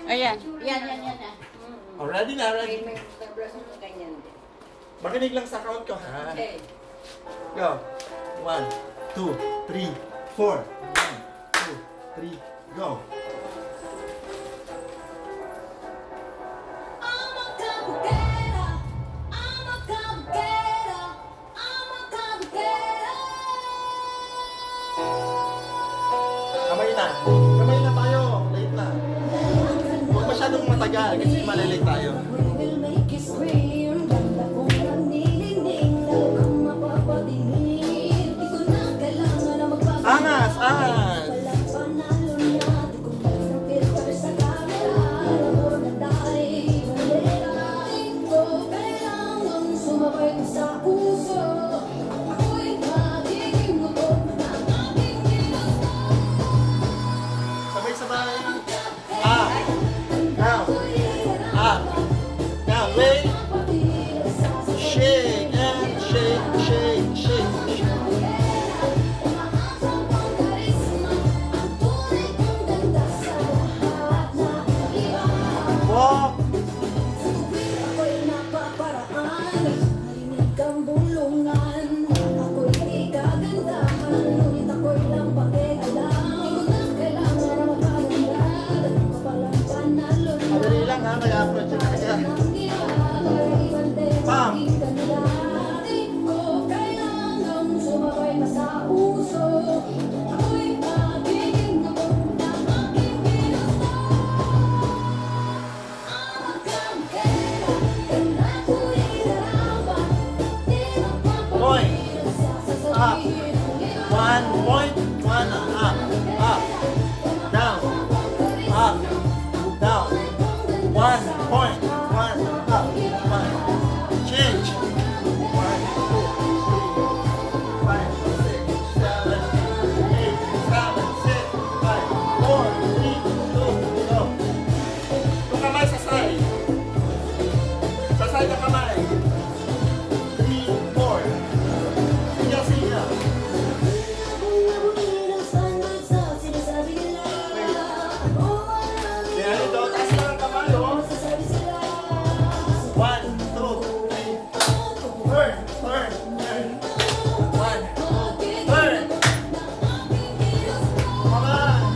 Ayan. Yan. Oh, ready na, ready. May braso mo ganyan din. Makinig lang sa count ko, ha? Okay. Go. 1, 2, 3, 4. 1, 2, 3, go. Kamay na. Kamay na tayo. Late na. Huwag masyadong matagal kasi malilate tayo. Angas! Angas! Sabay-sabay. Up. Down. Up. Down. Wait. Shake and shake, shake, shake. Walk. Madali lang ha, kaya approach na kaya. Pam! Point! Up! 1 point, 1 up, up, down, up, down, 1 point, 1 up, 1, change, 1, 2, 3, 5, 6, 7, 8, 7, 6, 5, 4, 3, 2, go. Yung kamay sa side. Sa side ng kamay. 3, 4. Sinya. Kaya ito, taas lang ang kamay, oh. 1, 2, 3. Turn, turn, turn. 1, 2, turn. Come on.